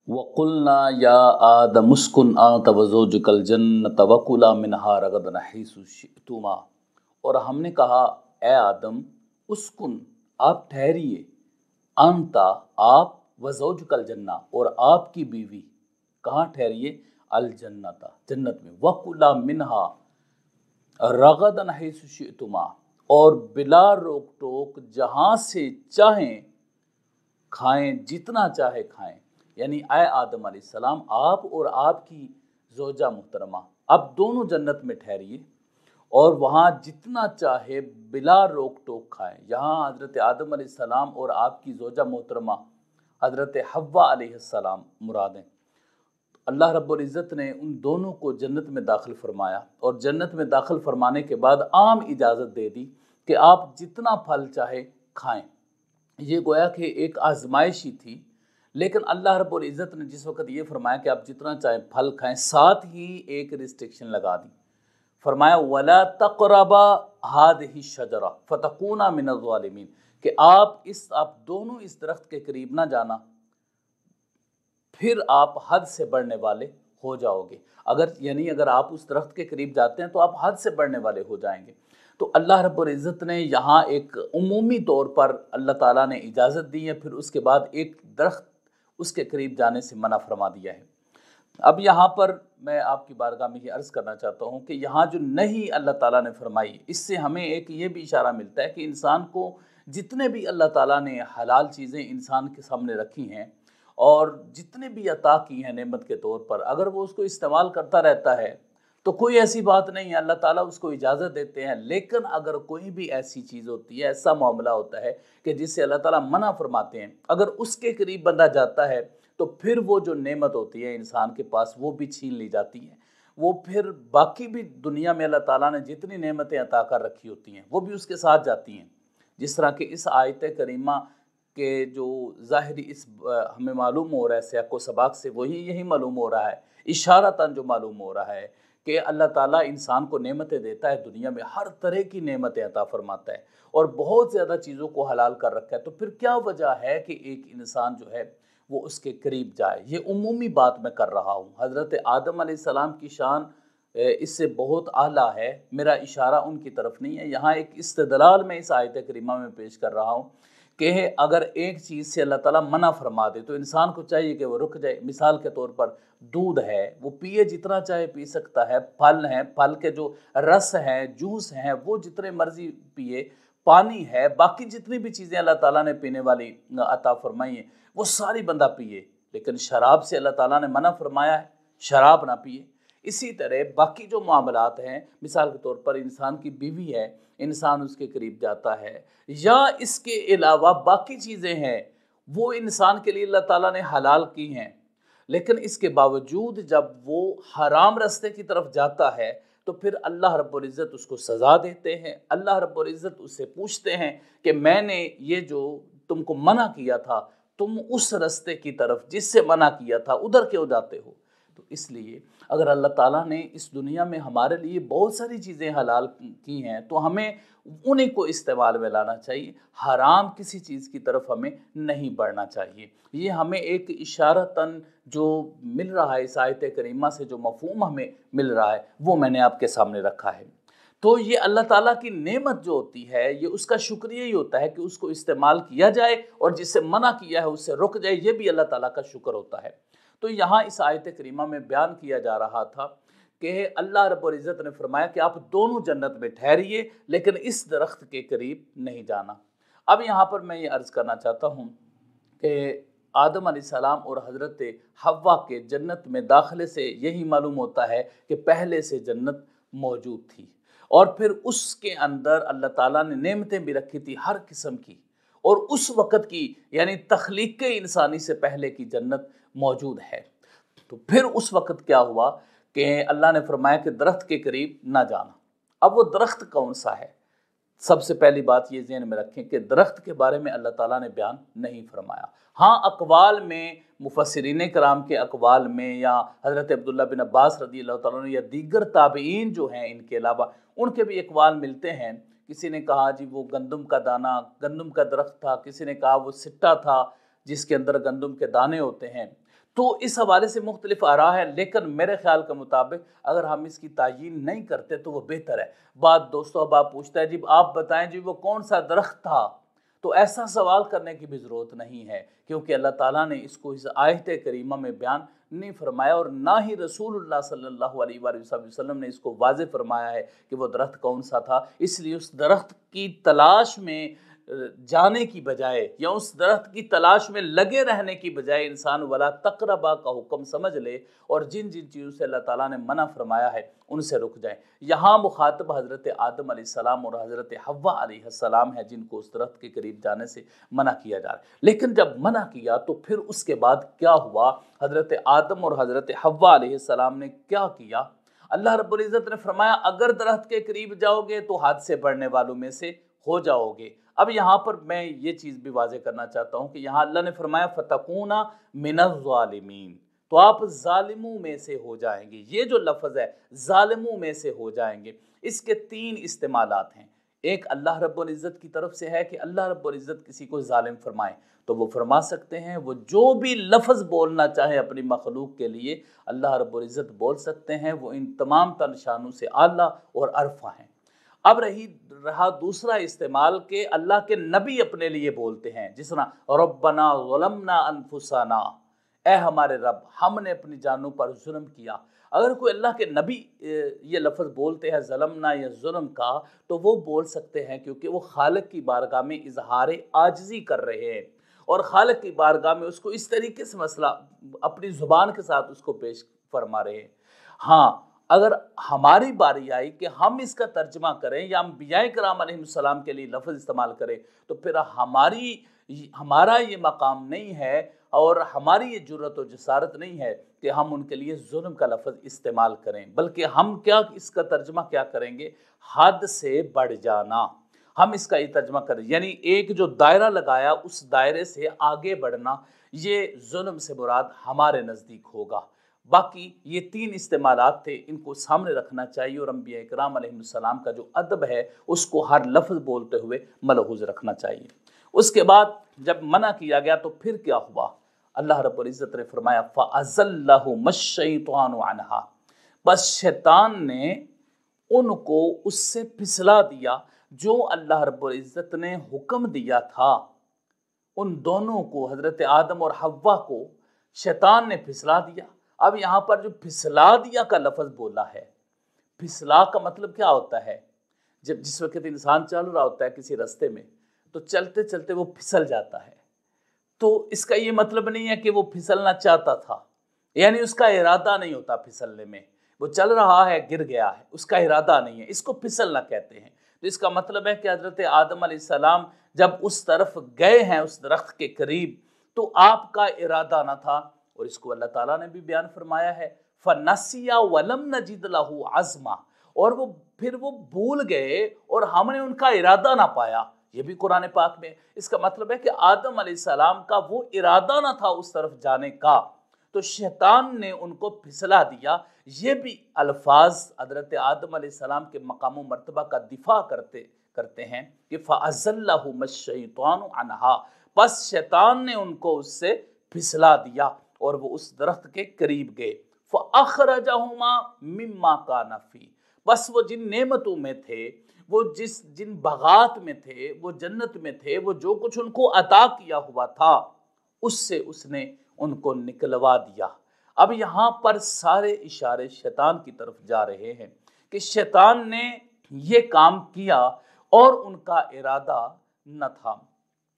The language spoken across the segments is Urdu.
وَقُلْنَا يَا آدَمُ اسْكُنْ أَنْتَ وَزَوْجُكَ الْجَنَّةَ وَكُلَا مِنْهَا رَغَدًا حَيْثُ شِئْتُمَا، اور ہم نے کہا اے آدم اسکن آپ ٹھہریے، انتا آپ، وزوجک الجنہ اور آپ کی بیوی کہاں ٹھہریے؟ الجنت جنت میں، وَكُلَا مِنْهَا رَغَدًا حَيْثُ شِئْتُمَا اور بلا روک ٹوک جہاں سے چاہیں کھائیں، جتنا چاہے کھائیں۔ یعنی اے آدم علیہ السلام آپ اور آپ کی زوجہ محترمہ اب دونوں جنت میں ٹھہریے اور وہاں جتنا چاہے بلا روک ٹوک کھائیں۔ یہاں حضرت آدم علیہ السلام اور آپ کی زوجہ محترمہ حضرت حوا علیہ السلام مراد ہیں۔ اللہ رب العزت نے ان دونوں کو جنت میں داخل فرمایا اور جنت میں داخل فرمانے کے بعد عام اجازت دے دی کہ آپ جتنا پھل چاہے کھائیں۔ یہ گویا کہ ایک آزمائش ہی تھی، لیکن اللہ رب العزت نے جس وقت یہ فرمایا کہ آپ جتنا چاہیں پھل کھائیں، ساتھ ہی ایک ریسٹرکشن لگا دی، فرمایا وَلَا تَقْرَبَا هَٰذِهِ الشَّجَرَةَ فَتَكُونَا مِنَ الظَّالِمِينَ کہ آپ دونوں اس درخت کے قریب نہ جانا، پھر آپ حد سے بڑھنے والے ہو جاؤ گے۔ اگر آپ اس درخت کے قریب جاتے ہیں تو آپ حد سے بڑھنے والے ہو جائیں گے۔ تو اللہ رب العزت نے یہاں ایک عمومی طور پر اللہ تعالیٰ نے اجازت دی ہے، پھر اس کے بعد ایک درخت اس کے قریب جانے سے منع فرما دیا ہے۔ اب یہاں پر میں آپ کی بارگاہ میں یہ عرض کرنا چاہتا ہوں کہ یہاں جو نہیں اللہ تعالیٰ نے فرمائی، اس سے ہمیں ایک یہ بھی اشارہ ملتا ہے کہ انسان کو جتنے بھی اللہ تعالیٰ نے حلال چیزیں انسان کے سامنے رکھی ہیں اور جتنے بھی عطا کی ہیں نعمت کے طور پر، اگر وہ اس کو استعمال کرتا رہتا ہے تو کوئی ایسی بات نہیں ہے، اللہ تعالیٰ اس کو اجازت دیتے ہیں۔ لیکن اگر کوئی بھی ایسی چیز ہوتی ہے، ایسا معاملہ ہوتا ہے کہ جس سے اللہ تعالیٰ منع فرماتے ہیں، اگر اس کے قریب بندہ جاتا ہے تو پھر وہ جو نعمت ہوتی ہے انسان کے پاس وہ بھی چھین لی جاتی ہے، وہ پھر باقی بھی دنیا میں اللہ تعالیٰ نے جتنی نعمتیں عطا کر رکھی ہوتی ہیں وہ بھی اس کے ساتھ جاتی ہیں۔ جس طرح کہ اس آیت کریمہ کہ جو ظاہری اس ہمیں معلوم ہو رہا ہے سیاق و سباق سے، وہی یہی معلوم ہو رہا ہے، اشارتاً جو معلوم ہو رہا ہے کہ اللہ تعالیٰ انسان کو نعمتیں دیتا ہے، دنیا میں ہر طرح کی نعمتیں عطا فرماتا ہے اور بہت زیادہ چیزوں کو حلال کر رکھا ہے۔ تو پھر کیا وجہ ہے کہ ایک انسان جو ہے وہ اس کے قریب جائے؟ یہ عمومی بات میں کر رہا ہوں، حضرت آدم علیہ السلام کی شان اس سے بہت اعلیٰ ہے، میرا اشارہ ان کی طرف نہیں ہے۔ یہاں ایک استدلال میں اس آیت کریمہ میں پیش کر رہا ہوں کہ اگر ایک چیز سے اللہ تعالیٰ منع فرما دے تو انسان کو چاہیے کہ وہ رک جائے۔ مثال کے طور پر دودھ ہے، وہ پیے جتنا چاہے پی سکتا ہے، پھل ہیں، پھل کے جو رس ہیں، جوس ہیں، وہ جتنے مرضی پیے، پانی ہے، باقی جتنی بھی چیزیں اللہ تعالیٰ نے پینے والی عطا فرمائی ہیں وہ ساری بندہ پیے۔ لیکن شراب سے اللہ تعالیٰ نے منع فرمایا ہے، شراب نہ پیے۔ اسی طرح باقی جو معاملات ہیں، مثال کے طور پر انسان کی بیوی ہے، انسان اس کے قریب جاتا ہے، یا اس کے علاوہ باقی چیزیں ہیں وہ انسان کے لیے اللہ تعالیٰ نے حلال کی ہیں، لیکن اس کے باوجود جب وہ حرام راستے کی طرف جاتا ہے تو پھر اللہ رب العزت اس کو سزا دیتے ہیں۔ اللہ رب العزت اس سے پوچھتے ہیں کہ میں نے یہ جو تم کو منع کیا تھا، تم اس راستے کی طرف جس سے منع کیا تھا ادھر کیوں جاتے ہو؟ تو اس لیے اگر اللہ تعالیٰ نے اس دنیا میں ہمارے لیے بہت ساری چیزیں حلال کی ہیں تو ہمیں انہیں کو استعمال میں لانا چاہیے، حرام کسی چیز کی طرف ہمیں نہیں بڑھنا چاہیے۔ یہ ہمیں ایک اشارتاً جو مل رہا ہے اس آیت کریمہ سے، جو مفہوم ہمیں مل رہا ہے وہ میں نے آپ کے سامنے رکھا ہے۔ تو یہ اللہ تعالیٰ کی نعمت جو ہوتی ہے یہ اس کا شکریہ ہی ہوتا ہے کہ اس کو استعمال کیا جائے اور جس سے منع کیا ہے اس سے رک جائے، یہ بھی اللہ تعالیٰ کا شکر ہوتا ہے۔ تو یہاں اس آیت کریمہ میں بیان کیا جا رہا تھا کہ اللہ رب العزت نے فرمایا کہ آپ دونوں جنت میں ٹھہریے لیکن اس درخت کے قریب نہیں جانا۔ اب یہاں پر میں یہ عرض کرنا چاہتا ہوں کہ آدم علیہ السلام اور حضرت حوا کے جنت میں داخلے سے یہی معلوم ہوتا ہے کہ پہلے سے جنت موجود تھی اور پھر اس کے اندر اللہ تعالیٰ نے نعمتیں بھی رکھی تھی ہر قسم کی، اور اس وقت کی یعنی تخلیق انسانی سے پہلے کی جنت موجود ہے۔ تو پھر اس وقت کیا ہوا کہ اللہ نے فرمایا کہ درخت کے قریب نہ جانا۔ اب وہ درخت کون سا ہے؟ سب سے پہلی بات یہ ذہن میں رکھیں کہ درخت کے بارے میں اللہ تعالیٰ نے بیان نہیں فرمایا۔ ہاں اقوال میں، مفسرین کرام کے اقوال میں، یا حضرت عبداللہ بن عباس رضی اللہ تعالیٰ عنہ یا دیگر تابعین جو ہیں ان کے علاوہ، ان کے بھی اقوال ملتے ہیں۔ کسی نے کہا جی وہ گندم کا دانہ، گندم کا درخت تھا، کسی نے کہا وہ سٹا تھا جس کے اندر گندم کے دانے ہوتے ہیں۔ تو اس حوالے سے مختلف آراء ہے، لیکن میرے خیال کے مطابق اگر ہم اس کی تعیین نہیں کرتے تو وہ بہتر ہے۔ بات دوستو اب آپ پوچھتا ہے جی آپ بتائیں جی وہ کون سا درخت تھا، تو ایسا سوال کرنے کی بھی ضرورت نہیں ہے، کیونکہ اللہ تعالیٰ نے اس کو اس آیت کریمہ میں بیان نہیں فرمایا، اور نہ ہی رسول اللہ صلی اللہ علیہ وآلہ وسلم نے اس کو واضح فرمایا ہے کہ وہ درخت کون سا تھا۔ اس لیے اس درخت کی تلاش میں جانے کی بجائے یا اس درخت کی تلاش میں لگے رہنے کی بجائے انسان ولا تقربا کا حکم سمجھ لے، اور جن جن چیزوں سے اللہ تعالیٰ نے منع فرمایا ہے ان سے رک جائیں۔ یہاں مخاطب حضرت آدم علیہ السلام اور حضرت حوا علیہ السلام ہے، جن کو اس درخت کے قریب جانے سے منع کیا جا رہا ہے۔ لیکن جب منع کیا تو پھر اس کے بعد کیا ہوا؟ حضرت آدم اور حضرت حوا علیہ السلام نے کیا کیا؟ اللہ رب العزت نے فرمایا اگر درخت کے قریب جاؤ گے تو حد سے بڑھنے والوں میں سے ہو جاؤ گے۔ اب یہاں پر میں یہ چیز بھی واضح کرنا چاہتا ہوں کہ یہاں اللہ نے فرمایا فَتَكُونَ مِنَ الظَّالِمِينَ، تو آپ ظالموں میں سے ہو جائیں گے۔ یہ جو لفظ ہے ظالموں میں سے ہو جائیں گے، اس کے تین استعمالات ہیں۔ ایک اللہ رب العزت کی طرف سے ہے کہ اللہ رب العزت کسی کو ظالم فرمائے تو وہ فرما سکتے ہیں، وہ جو بھی لفظ بولنا چاہے اپنی مخلوق کے لیے اللہ رب العزت بول سکتے ہیں، وہ ان تمام نشانوں سے اعلیٰ اور ارفع ہیں۔ اب رہا دوسرا استعمال کہ اللہ کے نبی اپنے لیے بولتے ہیں، جس طرح ربنا ظلمنا انفسنا، اے ہمارے رب ہم نے اپنی جانوں پر ظلم کیا۔ اگر کوئی اللہ کے نبی یہ لفظ بولتے ہیں ظلمنا یا ظلم کا، تو وہ بول سکتے ہیں کیونکہ وہ خالق کی بارگاہ میں اظہار عاجزی کر رہے ہیں، اور خالق کی بارگاہ میں اس کو اس طریقے سے مسئلہ اپنی زبان کے ساتھ اس کو پیش فرما رہے ہیں۔ ہاں اگر ہماری باری آئی کہ ہم اس کا ترجمہ کریں یا انبیاء کرام علیہ السلام کے لیے لفظ استعمال کریں، تو پھر ہمارا یہ مقام نہیں ہے اور ہماری یہ جرأت و جسارت نہیں ہے کہ ہم ان کے لیے ظلم کا لفظ استعمال کریں، بلکہ ہم اس کا ترجمہ کیا کریں گے؟ حد سے بڑھ جانا۔ ہم اس کا یہ ترجمہ کریں، یعنی ایک جو دائرہ لگایا اس دائرے سے آگے بڑھنا، یہ ظلم سے مراد ہمارے نزدیک ہوگا۔ باقی یہ تین استعمالات تھے، ان کو سامنے رکھنا چاہیے، اور انبیاء کرام علیہ السلام کا جو ادب ہے اس کو ہر لفظ بولتے ہوئے ملحوظ رکھنا چاہیے۔ اس کے بعد جب منع کیا گیا تو پھر کیا ہوا؟ اللہ رب العزت نے فرمایا فَأَزَلَّهُمَ الشَّيْطَانُ عَنْهَا، بس شیطان نے ان کو اس سے پھسلا دیا جو اللہ رب العزت نے حکم دیا تھا۔ ان دونوں کو، حضرت آدم اور حوا کو، شیطان نے پھسلا دیا۔ اب یہاں پر جو پھسلا دیا کا لفظ بولا ہے، پھسلا کا مطلب کیا ہوتا ہے؟ جس وقت انسان چل رہا ہوتا ہے کسی راستے میں تو چلتے چلتے وہ پھسل جاتا ہے، تو اس کا یہ مطلب نہیں ہے کہ وہ پھسلنا چاہتا تھا، یعنی اس کا ارادہ نہیں ہوتا پھسلنے میں، وہ چل رہا ہے گر گیا ہے، اس کا ارادہ نہیں ہے، اس کو پھسلنا کہتے ہیں۔ تو اس کا مطلب ہے کہ حضرت آدم علیہ السلام جب اس طرف گئے ہیں اس درخت کے قریب تو آپ کا ارادہ نہ تھا، اور اس کو اللہ تعالیٰ نے بھی بیان فرمایا ہے فَنَسِيَا وَلَمْ نَجِدْ لَهُ عَزْمًا، اور پھر وہ بھول گئے اور ہم نے ان کا ارادہ نہ پایا۔ یہ بھی قرآن پاک میں، اس کا مطلب ہے کہ آدم علیہ السلام کا وہ ارادہ نہ تھا اس طرف جانے کا، تو شیطان نے ان کو پھسلا دیا۔ یہ بھی الفاظ حضرت آدم علیہ السلام کے مقام و مرتبہ کا دفاع کرتے ہیں کہ فَأَزَلَّهُمَ الشَّيْطَانُ عَنْهَا، بس شیطان نے ان کو اس سے پھسلا دیا اور وہ اس درخت کے قریب گئے۔ فَأَخْرَجَهُمَا مِمَّا كَانَ فِيهِ، بس وہ جن نعمتوں میں تھے، وہ جن باغات میں تھے، وہ جنت میں تھے، وہ جو کچھ ان کو عطا کیا ہوا تھا اس سے اس نے ان کو نکلوا دیا۔ اب یہاں پر سارے اشارے شیطان کی طرف جا رہے ہیں کہ شیطان نے یہ کام کیا اور ان کا ارادہ نہ تھا۔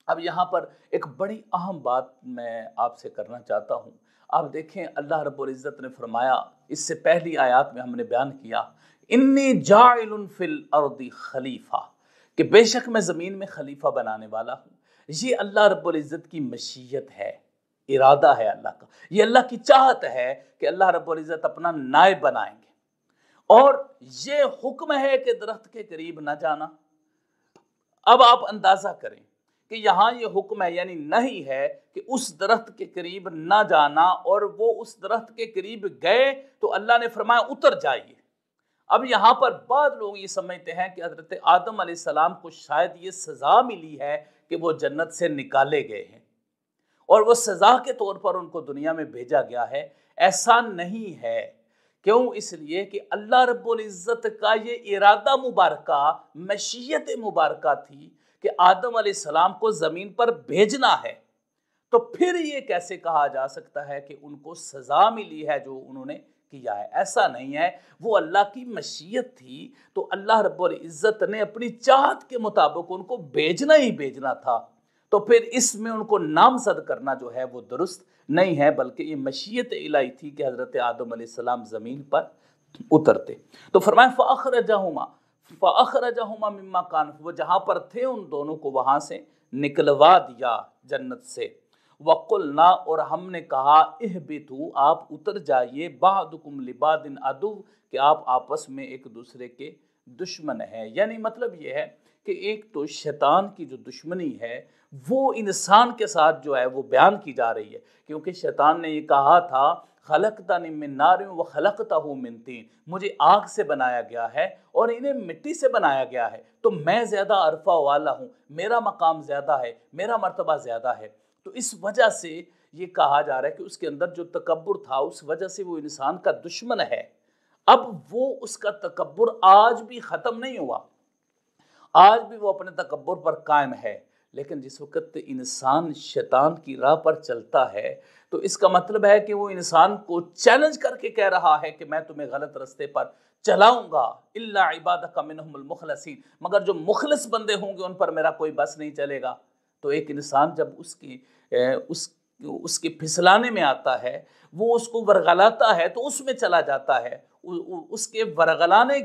اب یہاں پر ایک بڑی اہم بات میں آپ سے کرنا چاہتا ہوں۔ آپ دیکھیں اللہ رب العزت نے فرمایا، اس سے پہلی آیات میں ہم نے بیان کیا انی جاعل فی الارض خلیفہ، کہ بے شک میں زمین میں خلیفہ بنانے والا ہوں۔ یہ اللہ رب العزت کی مشیت ہے، ارادہ ہے اللہ کا، یہ اللہ کی چاہت ہے کہ اللہ رب العزت اپنا نائب بنائیں گے، اور یہ حکم ہے کہ درخت کے قریب نہ جانا۔ اب آپ اندازہ کریں کہ یہاں یہ حکم ہے، یعنی نہیں ہے کہ اس درخت کے قریب نہ جانا، اور وہ اس درخت کے قریب گئے تو اللہ نے فرمایا اتر جائیے۔ اب یہاں پر بعض لوگ یہ سمجھتے ہیں کہ حضرت آدم علیہ السلام کو شاید یہ سزا ملی ہے کہ وہ جنت سے نکالے گئے ہیں، اور وہ سزا کے طور پر ان کو دنیا میں بھیجا گیا ہے، ایسا نہیں ہے۔ کیوں؟ اس لیے کہ اللہ رب العزت کا یہ ارادہ مبارکہ، مشیت مبارکہ تھی کہ آدم علیہ السلام کو زمین پر بھیجنا ہے، تو پھر یہ کیسے کہا جا سکتا ہے کہ ان کو سزا ملی ہے جو انہوں نے کیا ہے؟ ایسا نہیں ہے، وہ اللہ کی مشیت تھی، تو اللہ رب العزت نے اپنی چاہت کے مطابق ان کو بھیجنا ہی بھیجنا تھا، تو پھر اس میں ان کو نامزد کرنا جو ہے وہ درست نہیں ہے، بلکہ یہ مشیت الہی تھی کہ حضرت آدم علیہ السلام زمین پر اترتے۔ تو فرمایا فَأَخْرَجَهُمَا مِمَّا كَانُوا، وہ جہاں پر تھے ان دونوں کو وہاں سے نکلوا دیا جنت سے۔ وَقُلْنَا، اور ہم نے کہا اِهْبِطُوا، آپ اتر جائیے، بَعْضُكُمْ لِبَعْضٍ عَدُوٌّ، کہ آپ آپس میں ایک دوسرے کے دشمن ہیں۔ یعنی مطلب یہ ہے کہ ایک تو شیطان کی جو دشمنی ہے وہ انسان کے ساتھ جو ہے وہ بیان کی جا رہی ہے، کیونکہ شیطان نے یہ کہا تھا خلقتنی من نار وخلقتہ من طین، مجھے آگ سے بنایا گیا ہے اور انہیں مٹی سے بنایا گیا ہے، تو میں زیادہ عرفہ والا ہوں، میرا مقام زیادہ ہے، میرا مرتبہ زیادہ ہے۔ تو اس وجہ سے یہ کہا جا رہا ہے کہ اس کے اندر جو تکبر تھا اس وجہ سے وہ انسان کا دشمن ہے۔ اب وہ اس کا تکبر آج بھی ختم نہیں ہوا، آج بھی وہ اپنے تکبر پر قائم ہے، لیکن جس وقت انسان شیطان کی راہ پر چلتا ہے تو اس کا مطلب ہے کہ وہ انسان کو چیلنج کر کے کہہ رہا ہے کہ میں تمہیں غلط رستے پر چلاؤں گا، الا عبادک منہم المخلصین، مگر جو مخلص بندے ہوں گے ان پر میرا کوئی بس نہیں چلے گا۔ تو ایک انسان جب اس کے پھسلانے میں آتا ہے، وہ اس کو ورغلاتا ہے تو اس میں چلا جاتا ہے، اس کے ورغلانے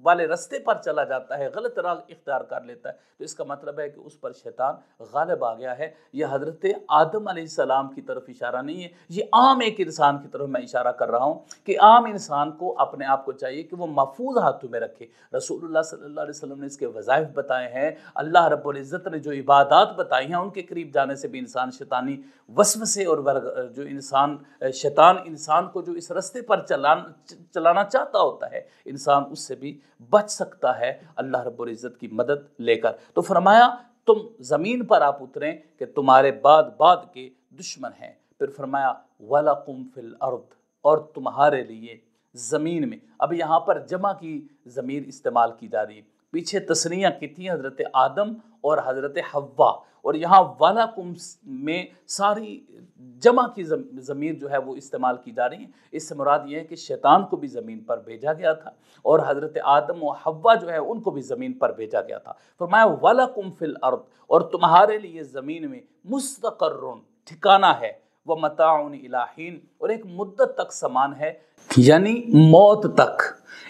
والے رستے پر چلا جاتا ہے، غلط راہ اختیار کر لیتا ہے، تو اس کا مطلب ہے کہ اس پر شیطان غالب آ گیا ہے۔ یہ حضرت آدم علیہ السلام کی طرف اشارہ نہیں ہے، یہ عام ایک انسان کی طرف میں اشارہ کر رہا ہوں کہ عام انسان کو اپنے آپ کو چاہیے کہ وہ محفوظ ہاتھوں میں رکھے۔ رسول اللہ صلی اللہ علیہ وسلم نے اس کے وظائف بتائے ہیں، اللہ رب العزت نے جو عبادات بتائی ہیں ان کے قریب جانے سے بھی انسان شیطانی وسوسے اور جو شیطان انسان کو جو اس رستے پر چلانا چاہتا ہوتا ہے، انسان اس سے بھی بچ سکتا ہے اللہ رب العزت کی مدد لے کر۔ تو فرمایا تم زمین پر آپ اتریں کہ تمہارے بعد کے دشمن ہیں۔ پھر فرمایا وَلَكُمْ فِي الْأَرْضِ، اور تمہارے لیے زمین میں۔ اب یہاں پر جمع کی ضمیر استعمال کی جا رہی ہے، پیچھے تثنیہ کی تھی حضرت آدم اور حضرت حوا، اور یہاں وَلَكُمْ میں ساری جمع کی ضمیر جو ہے وہ استعمال کی جا رہی ہے۔ اس سے مراد یہ ہے کہ شیطان کو بھی زمین پر بھیجا گیا تھا اور حضرت آدم و حوا جو ہے ان کو بھی زمین پر بھیجا گیا تھا۔ فرمایا وَلَكُمْ فِي الْأَرْضِ، اور تمہارے لیے زمین میں مستقر، ٹھکانہ ہے، وَمَتَاعٌ إِلَىٰ حِينٍ، اور ایک مدت تک سامان ہے، یعنی موت تک،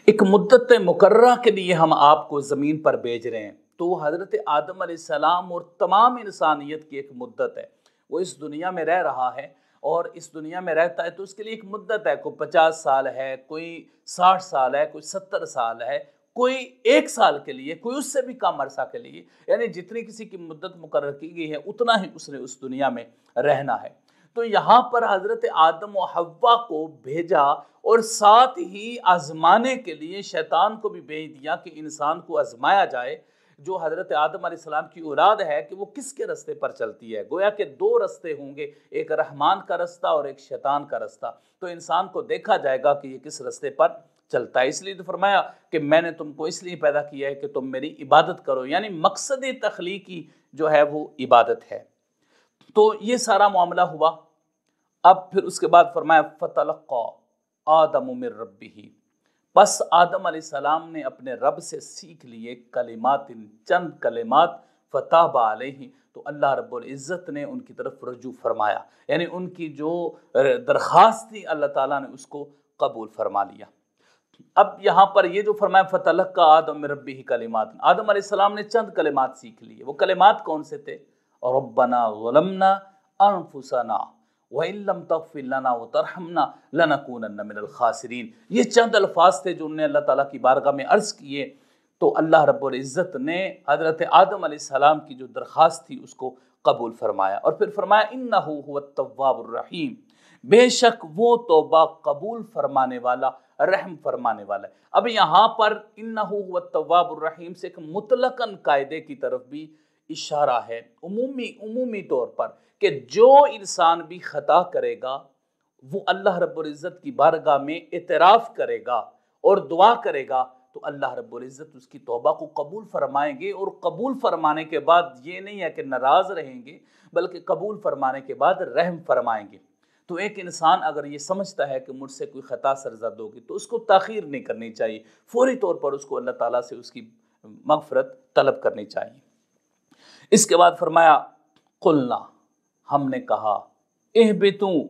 ایک مدت مقررہ کے لیے ہم آپ کو زمین پر بھیج رہے ہیں۔ تو حضرت آدم علیہ السلام اور تمام انسانیت کی ایک مدت ہے، وہ اس دنیا میں رہ رہا ہے اور اس دنیا میں رہتا ہے تو اس کے لیے ایک مدت ہے، کوئی 50 سال ہے، کوئی 60 سال ہے، کوئی 70 سال ہے، کوئی 1 سال کے لیے، کوئی اس سے بھی کم عرصہ کے لیے، یعنی جتنی کسی کی مدت مقرر کی گئی ہے اتنا ہی اس نے اس دنیا میں رہنا ہے۔ تو یہاں پر حضرت آدم و حوا کو بھیجا اور ساتھ ہی آزمانے کے لیے شیطان کو بھی بھیج دیا کہ انسان کو آزمایا جائے، جو حضرت آدم علیہ السلام کی اولاد ہے کہ وہ کس کے رستے پر چلتی ہے۔ گویا کہ 2 رستے ہوں گے، ایک رحمان کا رستہ اور ایک شیطان کا رستہ، تو انسان کو دیکھا جائے گا کہ یہ کس رستے پر چلتا ہے۔ اس لیے تو فرمایا کہ میں نے تم کو اس لیے پیدا کیا ہے کہ تم میری عبادت کرو، یعنی مقصد تخلیقی جو ہے وہ عبادت ہے۔ تو یہ سارا معاملہ ہوا۔ اب پھر اس کے بعد فرمایا فَتَلَقَّى آدَمُ مِن رَبِّهِ، بس آدم علیہ السلام نے اپنے رب سے سیکھ لیے کلمات، چند کلمات، فتاب علیہ، تو اللہ رب العزت نے ان کی طرف رجوع فرمایا، یعنی ان کی جو درخواست تھی اللہ تعالیٰ نے اس کو قبول فرما لیا۔ اب یہاں پر یہ جو فرمایا فتلقى آدم من ربہ کلمات، آدم علیہ السلام نے چند کلمات سیکھ لیے۔ وہ کلمات کون سے تھے؟ ربنا ظلمنا انفسنا وَإِن لَّمْ تَغْفِرْ لَنَا وَتَرْحَمْنَا لَنَكُونَنَّ مِنَ الْخَاسِرِينَ، یہ چند الفاظ تھے جو انہوں نے اللہ تعالیٰ کی بارگاہ میں عرض کیے، تو اللہ رب العزت نے حضرت آدم علیہ السلام کی جو درخواست تھی اس کو قبول فرمایا، اور پھر فرمایا اِنَّهُ هُوَ التَّوَّابُ الرَّحِيمُ، بے شک وہ توبہ قبول فرمانے والا، رحم فرمانے والا ہے۔ اب یہاں پر اِنَّهُ هُوَ التَّوَّابُ الرَّحِيمُ سے ایک مطلقاً قاعدے کی طرف بھی اشارہ ہے عمومی طور پر کہ جو انسان بھی خطا کرے گا وہ اللہ رب العزت کی بارگاہ میں اعتراف کرے گا اور دعا کرے گا تو اللہ رب العزت اس کی توبہ کو قبول فرمائیں گے، اور قبول فرمانے کے بعد یہ نہیں ہے کہ ناراض رہیں گے بلکہ قبول فرمانے کے بعد رحم فرمائیں گے۔ تو ایک انسان اگر یہ سمجھتا ہے کہ مجھ سے کوئی خطا سرزد ہوگی تو اس کو تاخیر نہیں کرنی چاہیے، فوری طور پر اس کو اللہ تعالیٰ سے اس کی مغفرت طلب کرنی چاہیے۔ اس کے بعد فرمایا قلنا، ہم نے کہا اہبتوا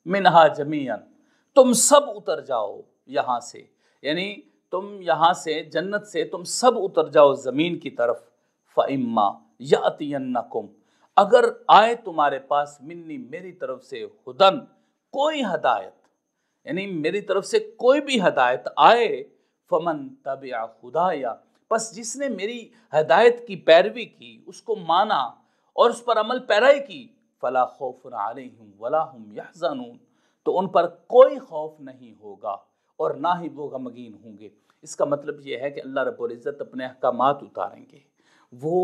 منہا جمیعا، تم سب اتر جاؤ یہاں سے، یعنی تم یہاں سے جنت سے تم سب اتر جاؤ زمین کی طرف، فَإِمَّا يَأْتِيَنَّكُمْ، اگر آئے تمہارے پاس منی میری طرف سے ہدن، کوئی ہدایت، یعنی میری طرف سے کوئی بھی ہدایت آئے، فمن تبع ہدایا، پس جس نے میری ہدایت کی پیروی کی، اس کو مانا اور اس پر عمل پیرائی کی، فلا خوف علیہم ولا هم یحزنون، تو ان پر کوئی خوف نہیں ہوگا اور نہ ہی وہ غمگین ہوں گے۔ اس کا مطلب یہ ہے کہ اللہ رب العزت اپنے احکامات اتاریں گے، وہ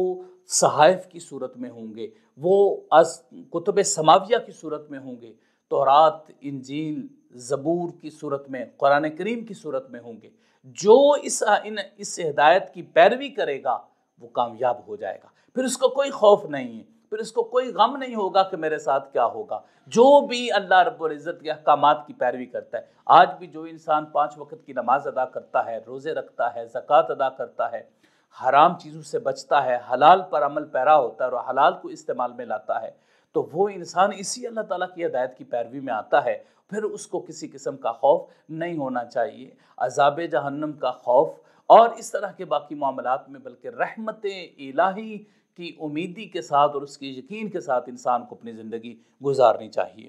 صحائف کی صورت میں ہوں گے، وہ کتب سماویہ کی صورت میں ہوں گے، تورات، انجیل، زبور کی صورت میں، قرآن کریم کی صورت میں ہوں گے۔ جو اس ہدایت کی پیروی کرے گا وہ کامیاب ہو جائے گا، پھر اس کو کوئی خوف نہیں ہے، پھر اس کو کوئی غم نہیں ہوگا کہ میرے ساتھ کیا ہوگا۔ جو بھی اللہ رب العزت کے احکامات کی پیروی کرتا ہے، آج بھی جو انسان 5 وقت کی نماز ادا کرتا ہے، روزے رکھتا ہے، زکوٰۃ ادا کرتا ہے، حرام چیزوں سے بچتا ہے، حلال پر عمل پیرا ہوتا ہے اور حلال کو استعمال میں لاتا ہے، تو وہ انسان اسی اللہ تعالیٰ کی ہدایت کی پیروی میں آتا ہے، پھر اس کو کسی قسم کا خوف نہیں ہونا چاہیے، عذاب جہنم کا خوف اور اس طرح کے باقی معاملات میں، بلکہ رحمت الہی کی امیدی کے ساتھ اور اس کی یقین کے ساتھ انسان کو اپنی زندگی گزارنی چاہیے۔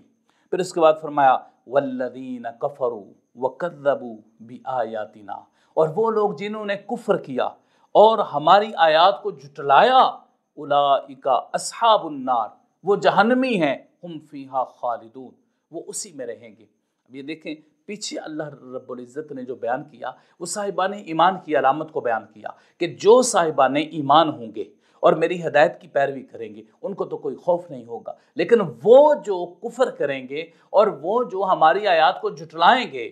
پھر اس کے بعد فرمایا والذین کفروا وکذبوا بآیاتنا، اور وہ لوگ جنہوں نے کفر کیا اور ہماری آیات کو جھٹلایا، اولئک اصحاب النار، وہ جہنمی ہیں، ہم فیہا خالدون، وہ اسی میں رہیں گے۔ اب یہ دیکھیں پیچھے اللہ رب العزت نے جو بیان کیا وہ صاحبان ایمان کی علامت کو بیان کیا کہ جو صاحبان ایمان ہوں گے اور میری ہدایت کی پیروی کریں گے ان کو تو کوئی خوف نہیں ہوگا، لیکن وہ جو کفر کریں گے اور وہ جو ہماری آیات کو جھٹلائیں گے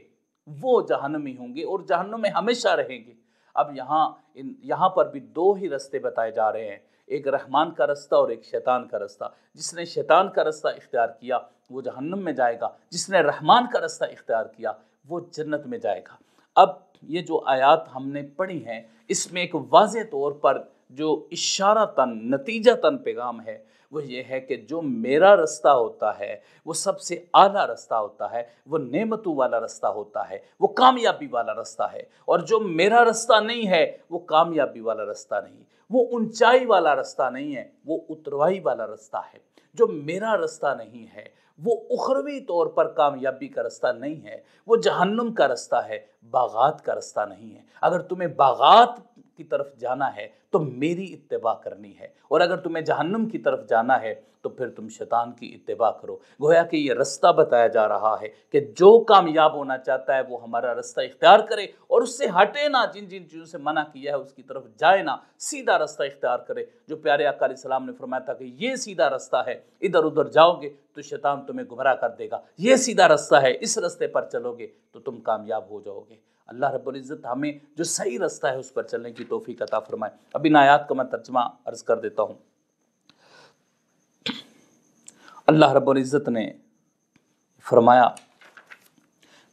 وہ جہنمی ہوں گے اور جہنم میں ہمیشہ رہیں گے۔ اب یہاں پر بھی 2 ہی رستے بتائے جا رہے ہیں، ایک رحمان کا رستہ اور ایک شیطان کا رستہ۔ جس نے شیطان کا رستہ اختیار کیا وہ جہنم میں جائے گا، جس نے رحمان کا رستہ اختیار کیا وہ جنت میں جائے گا۔ اب یہ جو آیات ہم نے پڑھی ہیں اس میں ایک واضح طور پر جو اشارتاً نتیجتاً پیغام ہے وہ یہ ہے کہ جو میرا رستہ ہوتا ہے وہ سب سے اعلیٰ رستہ ہوتا ہے، وہ نعمتوں والا رستہ ہوتا ہے، وہ کامیابی والا رستہ ہے، اور جو میرا رستہ نہیں ہے وہ کامیابی والا رستہ نہیں، وہ اونچائی والا رستہ نہیں ہے، وہ اتروائی والا رستہ ہے۔ جو میرا رستہ نہیں ہے وہ اخروی طور پر کامیابی کا رستہ نہیں ہے، وہ جہنم کا رستہ ہے، باغات کا رستہ نہیں ہے۔ اگر تمہیں باغات کی طرف جانا ہے تو میری اتباع کرنی ہے، اور اگر تمہیں جہنم کی طرف جانا ہے تو پھر تم شیطان کی اتباع کرو۔ گویا کہ یہ رستہ بتایا جا رہا ہے کہ جو کامیاب ہونا چاہتا ہے وہ ہمارا رستہ اختیار کرے اور اس سے ہٹے نہ، جن چیزوں سے منع کیا ہے اس کی طرف جائے نہ، سیدھا رستہ اختیار کرے۔ جو پیارے آقا علیہ السلام نے فرمایا تھا کہ یہ سیدھا رستہ ہے، ادھر ادھر جاؤ گے تو شیطان تمہیں گمراہ کر دے گا، یہ سیدھا رستہ ہے، اس رستے پر چلو گے تو تم کامیاب ہو جاؤ گے۔ اللہ رب العزت ہمیں جو صحیح رستہ ہے اس پر چلنے کی توفیق عطا فرمائے۔ اب ان آیات کا میں ترجمہ عرض کر دیتا ہوں۔ اللہ رب العزت نے فرمایا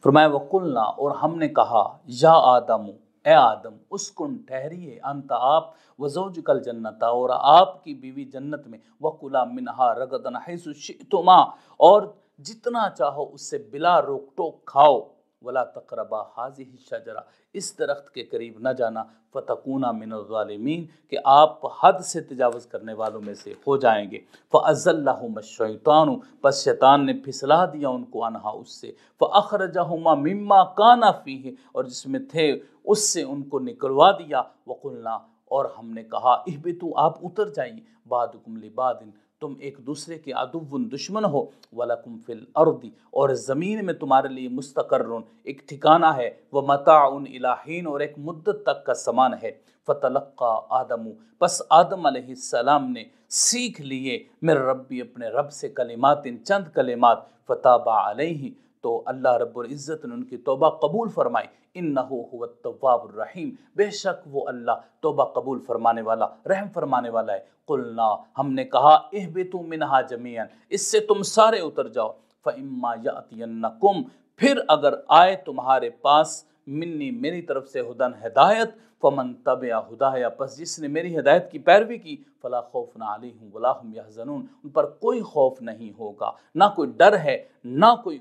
وَقُلْنَا، اور ہم نے کہا، یا آدم، اے آدم، اسکن، ٹھہریے، انت آپ، وزوجک الجنت، اور آپ کی بیوی جنت میں، وَكُلَا مِنْهَا رَغَدًا حَيْثُ شِئْتُمَا، اور جتنا چاہو اس سے بلا روک ٹوک کھاؤ، وَلَا تَقْرَبَا هَٰذِهِ الشَّجَرَةَ، اس درخت کے قریب نہ جانا، فَتَكُونَا مِنَ الظَّالِمِينَ، کہ آپ حد سے تجاوز کرنے والوں میں سے ہو جائیں گے۔ فَأَزَلَّهُمَا الشَّيْطَانُ، پس شیطان نے پھسلا دیا ان کو عنہا اس سے، فَأَخْرَجَهُمَا مِمَّا كَانَ فِيهِ، اور جس میں تھے اس سے ان کو نکلوا دیا۔ وَقُلْنَا، اور ہم نے کہا، اہبطوا، آپ اتر جائیے، بعضکم لبعض، تم ایک دوسرے کے عدو دشمن ہو، وَلَكُمْ فِي الْأَرْضِ اور زمین میں تمہارے لیے مستقرن ایک ٹھکانہ ہے، وَمَتَاعٌ إِلَىٰ حِین اور ایک مدت تک کا سامان ہے۔ فَتَلَقَّىٰ آدَمُ پس آدم علیہ السلام نے سیکھ لیے من ربی اپنے رب سے کلمات چند کلمات، فتاب علیہ تو اللہ رب العزت نے ان کی توبہ قبول فرمائی، انہ هو التواب الرحیم بے شک وہ اللہ توبہ قبول فرمانے والا رحم فرمانے والا ہے۔ قلنا ہم نے کہا اہبطوا منہا جمیعا اس سے تم سارے اتر جاؤ، فاما یاتینکم پھر اگر آئے تمہارے پاس منی میری طرف سے ہدن ہدایت، فمن تبع ہدایا پس جس نے میری ہدایت کی پیروی کی، فلا خوف علیہم ولا هم یحزنون ان پر کوئی خوف نہیں ہوگا، نہ کوئی ڈر ہے، نہ کوئی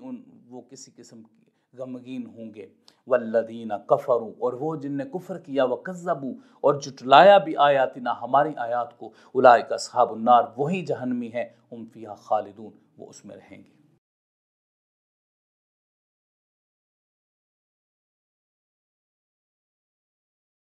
وہ کسی قسم کی غمگین ہوں گے۔ والذین کفروا اور وہ جن نے کفر کیا، وکذبوا اور جھٹلایا بھی آیاتنا ہماری آیات کو، اولئک اصحاب النار وہی جہنمی ہیں، ہم فیہا خالدون وہ اس میں رہیں گے۔